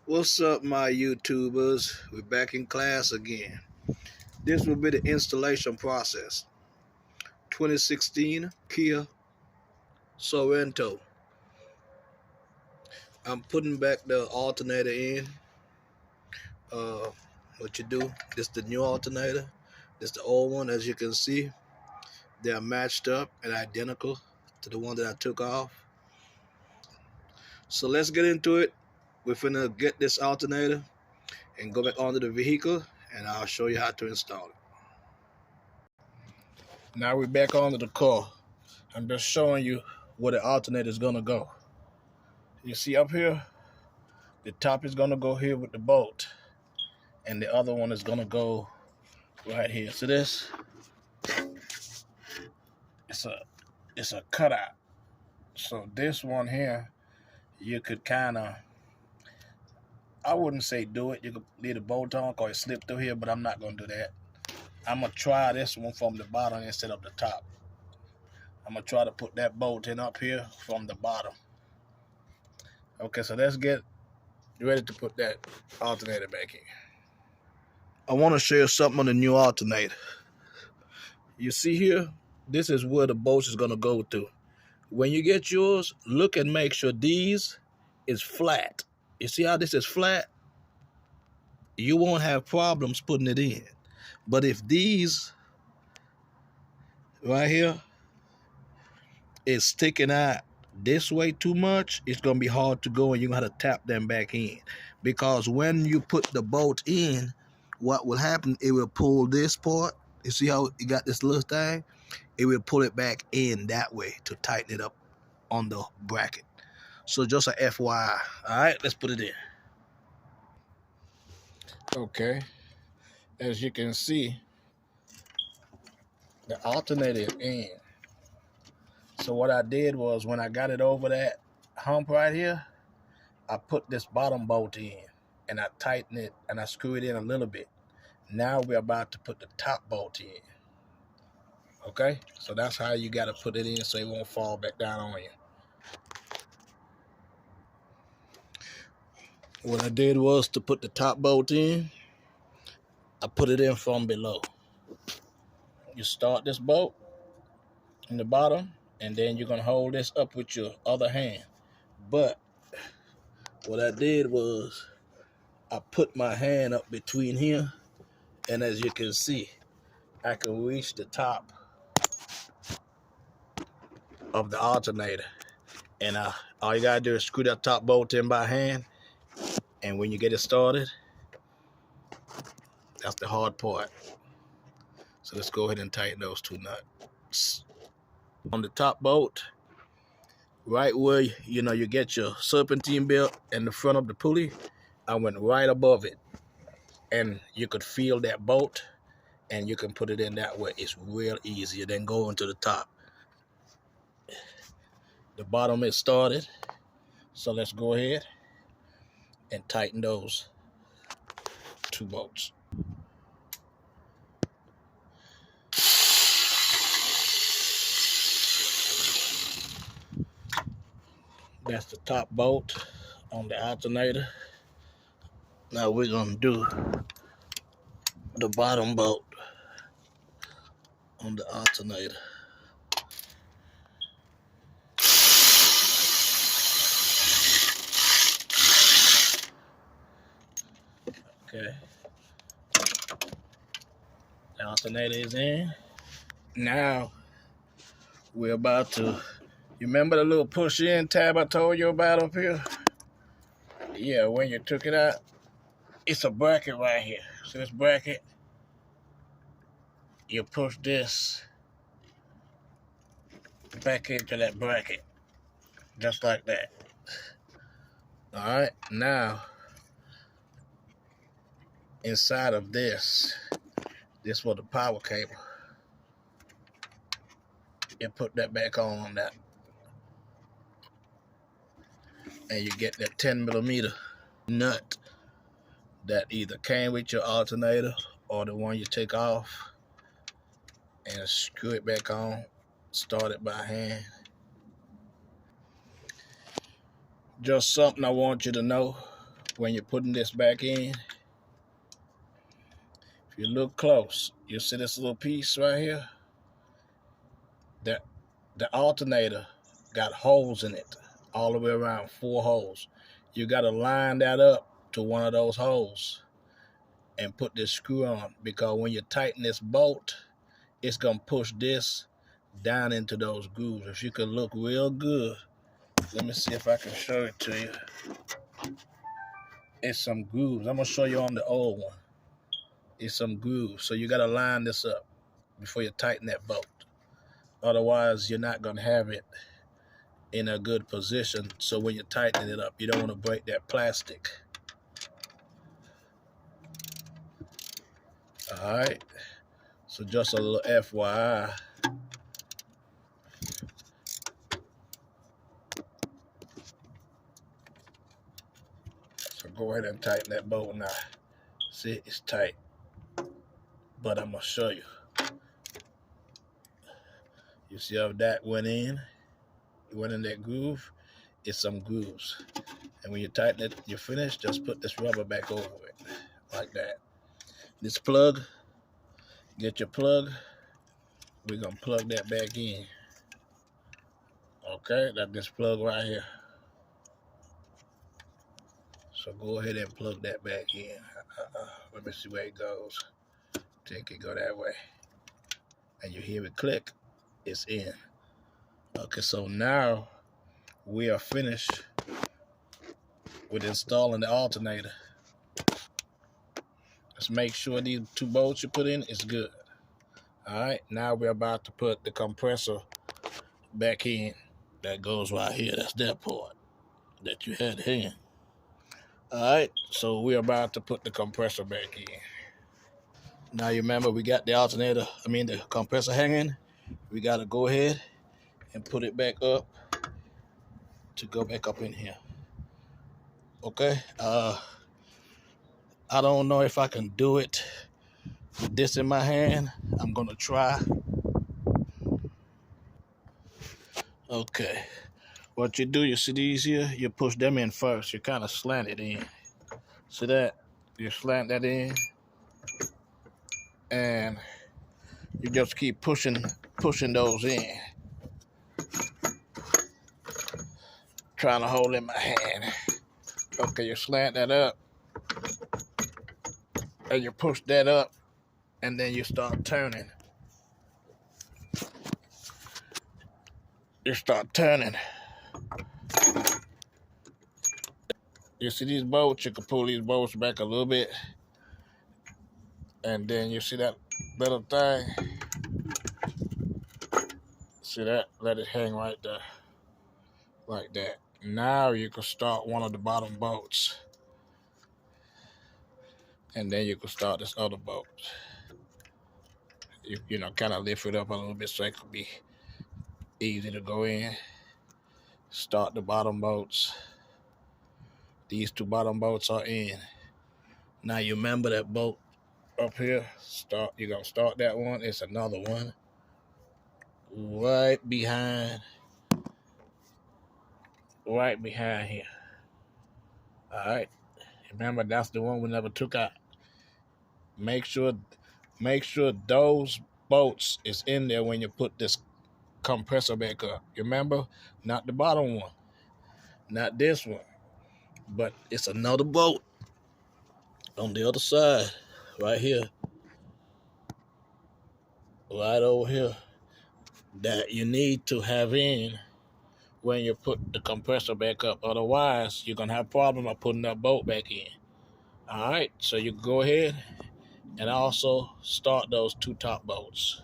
What's up, my YouTubers? We're back in class again. This will be the installation process. 2016 Kia Sorento. I'm putting back the alternator in. What you do, this is the new alternator. This is the old one. As you can see, they're matched up and identical to the one that I took off. So let's get into it. We're finna get this alternator and go back onto the vehicle, and I'll show you how to install it. Now we're back onto the car. I'm just showing you where the alternator is gonna go. You see up here, the top is gonna go here with the bolt, and the other one is gonna go right here. So this, it's a cutout. So this one here, you could kind of, I wouldn't say do it. You could leave the bolt on or it slip through here, but I'm not gonna do that. I'm gonna try this one from the bottom instead of the top. I'm gonna try to put that bolt in up here from the bottom. Okay, so let's get ready to put that alternator back in. I want to share something on the new alternator. You see here, this is where the bolts is gonna go through. When you get yours, look and make sure these is flat. You see how this is flat? You won't have problems putting it in. But if these right here is sticking out this way too much, it's gonna be hard to go, and you're gonna have to tap them back in. Because when you put the bolt in, what will happen, it will pull this part. You see how you got this little thing? It will pull it back in that way to tighten it up on the bracket. So just a FYI. All right, let's put it in. Okay, as you can see, the alternator is in. So what I did was, when I got it over that hump right here, I put this bottom bolt in and I tighten it and I screw it in a little bit. Now we're about to put the top bolt in. Okay, so that's how you got to put it in so it won't fall back down on you. What I did was, to put the top bolt in, I put it in from below. You start this bolt in the bottom, and then you're going to hold this up with your other hand. But what I did was, I put my hand up between here, and as you can see, I can reach the top of the alternator. And all you gotta do is screw that top bolt in by hand, and when you get it started, that's the hard part. So let's go ahead and tighten those two nuts. On the top bolt, right where you get your serpentine belt and the front of the pulley, I went right above it, and you could feel that bolt, and you can put it in that way. It's real easier than going to the top. The bottom is started, so let's go ahead and tighten those two bolts. That's the top bolt on the alternator. Now we're gonna do the bottom bolt on the alternator. Okay. The alternator is in. Now we're about to, you remember the little push-in tab I told you about up here? Yeah, when you took it out, it's a bracket right here. So this bracket, you push this back into that bracket, just like that. All right, now inside of this was the power cable. You put that back on that, and you get that 10mm nut that either came with your alternator or the one you take off, and screw it back on. Start it by hand. Just something I want you to know. when you're putting this back in, if you look close, you'll see this little piece right here. That the alternator got holes in it all the way around, 4 holes. You got to line that up to one of those holes and put this screw on, because when you tighten this bolt, it's going to push this down into those grooves. If you could look real good, let me see if I can show it to you. It's some grooves. I'm going to show you on the old one. It's some grooves. So you got to line this up before you tighten that bolt. Otherwise, you're not going to have it in a good position. So when you're tightening it up, you don't want to break that plastic. All right. So just a little FYI. So go ahead and tighten that bolt now. See, it's tight. But I'm going to show you. You see how that went in? It went in that groove. It's some grooves. And when you tighten it, you're finished, just put this rubber back over it. Like that. This plug, get your plug. We're going to plug that back in. Okay, that's this plug right here. So go ahead and plug that back in. Let me see where it goes. Think it go that way. And you hear it click, it's in. Okay, so now we are finished with installing the alternator. Let's make sure these 2 bolts you put in is good. All right, now we're about to put the compressor back in. That goes right here. That's that part that you had in. All right, so we're about to put the compressor back in. Now you remember we got the the compressor hanging. We got to go ahead and put it back up to go back up in here. Okay, I don't know if I can do it with this in my hand. I'm gonna try. Okay, what you do, you see these here, you push them in first. You kind of slant it in. See that? You slant that in, and you just keep pushing those in. Trying to hold in my hand. Okay, you slant that up, and you push that up, and then you start turning. You start turning. You see these bolts? You can pull these bolts back a little bit, and then you see that little thing? See that? Let it hang right there, like that. Now you can start one of the bottom bolts, and then you can start this other bolt. You know, kind of lift it up a little bit so it could be easy to go in. Start the bottom bolts. These 2 bottom bolts are in. Now you remember that bolt up here? You're gonna start that one. It's another one right behind here. All right. Remember, that's the one we never took out. Make sure those bolts is in there when you put this compressor back up. You remember? Not the bottom one. Not this one. But it's another bolt on the other side. Right here. Right over here. That you need to have in when you put the compressor back up. Otherwise, you're going to have a problem of putting that bolt back in. All right. So you go ahead and also start those 2 top bolts.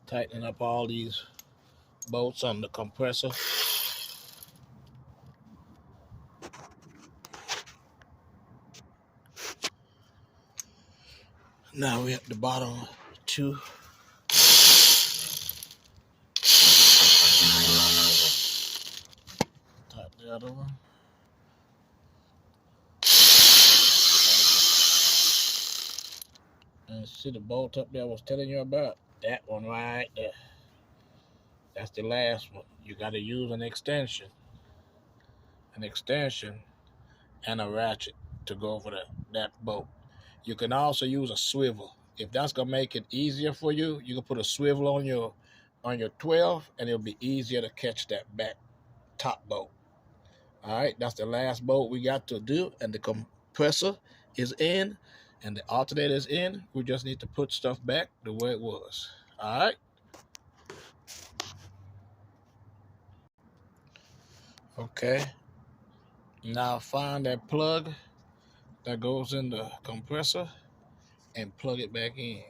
Tightening up all these bolts on the compressor. Now we're at the bottom 2. Tighten the other one. And see the bolt up there I was telling you about? That one right there. That's the last one. You got to use an extension and a ratchet to go over that bolt. You can also use a swivel. If that's gonna make it easier for you, you can put a swivel on your 12, and it'll be easier to catch that back top bolt. All right, that's the last bolt we got to do, and the compressor is in, and the alternator is in. We just need to put stuff back the way it was. All right. Okay. Now find that plug that goes in the compressor and plug it back in.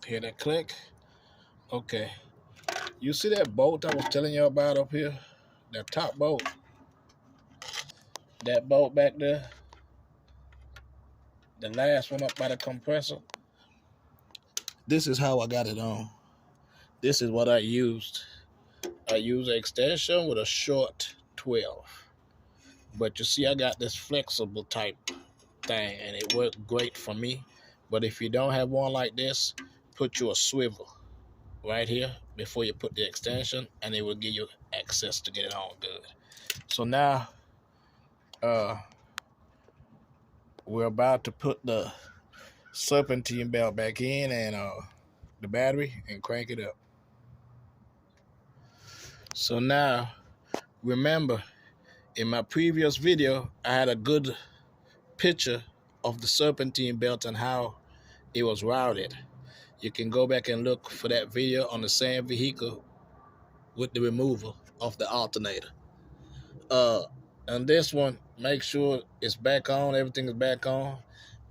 Hear that click? Okay. You see that bolt I was telling you about up here? That top bolt? That bolt back there? The last one up by the compressor? This is how I got it on. This is what I used. I used an extension with a short 12. But you see, I got this flexible type thing, and it worked great for me. But if you don't have one like this, put you a swivel right here before you put the extension, and it will give you access to get it on good. So now we're about to put the serpentine belt back in, and the battery, and crank it up. So now remember, in my previous video I had a good picture of the serpentine belt and how it was routed. You can go back and look for that video on the same vehicle with the removal of the alternator. And this one, make sure it's back on, everything is back on.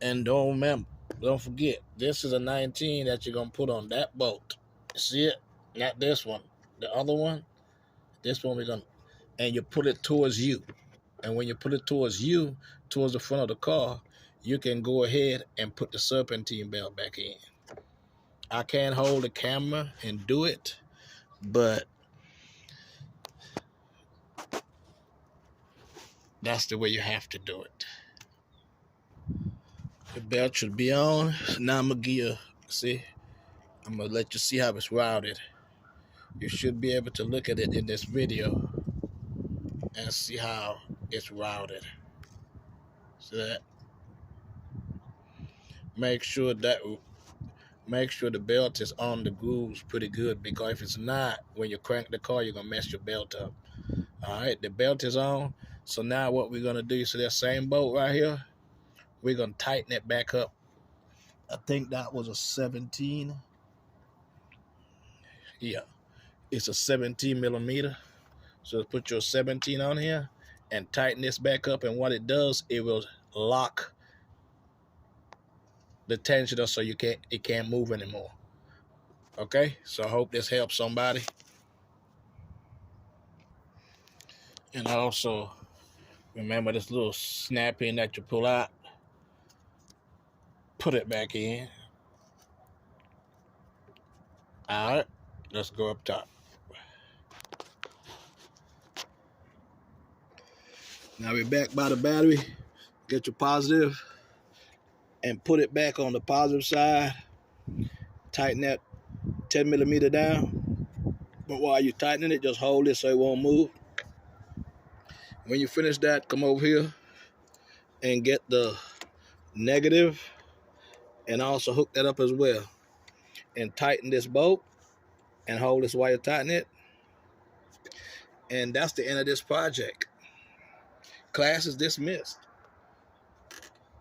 And don't forget, this is a 19 that you're gonna put on that bolt. See it? Not this one. The other one, this one we're gonna, and you put it towards you. And when you put it towards you, towards the front of the car, you can go ahead and put the serpentine belt back in. I can't hold the camera and do it, but that's the way you have to do it. The belt should be on. Now I'm gonna give you, see, I'm gonna let you see how it's routed. You should be able to look at it in this video and see how it's routed. See that? Make sure the belt is on the grooves pretty good, because if it's not, when you crank the car, you're gonna mess your belt up. All right, the belt is on. So now what we're gonna do, you see that same bolt right here? We're gonna tighten it back up. I think that was a 17. Yeah, it's a 17 millimeter. So put your 17 on here and tighten this back up. And what it does, it will lock the tensioner so it can't move anymore. Okay, so I hope this helps somebody. And also remember this little snap in that you pull out. Put it back in. All right, let's go up top. Now we're back by the battery. Get your positive and put it back on the positive side. Tighten that 10 millimeter down. But while you're tightening it, just hold it so it won't move. When you finish that, come over here and get the negative and also hook that up as well. And tighten this bolt and hold this while you tighten it. And that's the end of this project. Class is dismissed.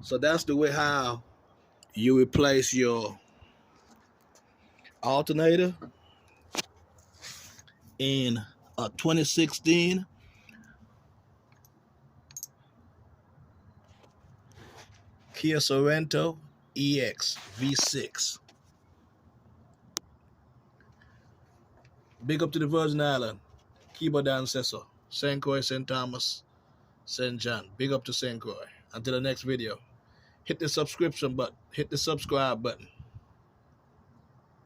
So that's the way how you replace your alternator in a 2016 Kia Sorento EX V6. Big up to the Virgin Island, Keyboard Ancestor, St. Croix, St. Thomas, St. John. Big up to St. Croix. Until the next video, hit the subscription button, hit the subscribe button.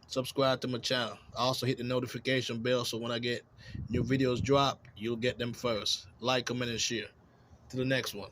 Subscribe to my channel. Also hit the notification bell so when I get new videos drop, you'll get them first. Like, comment, and share. to the next one.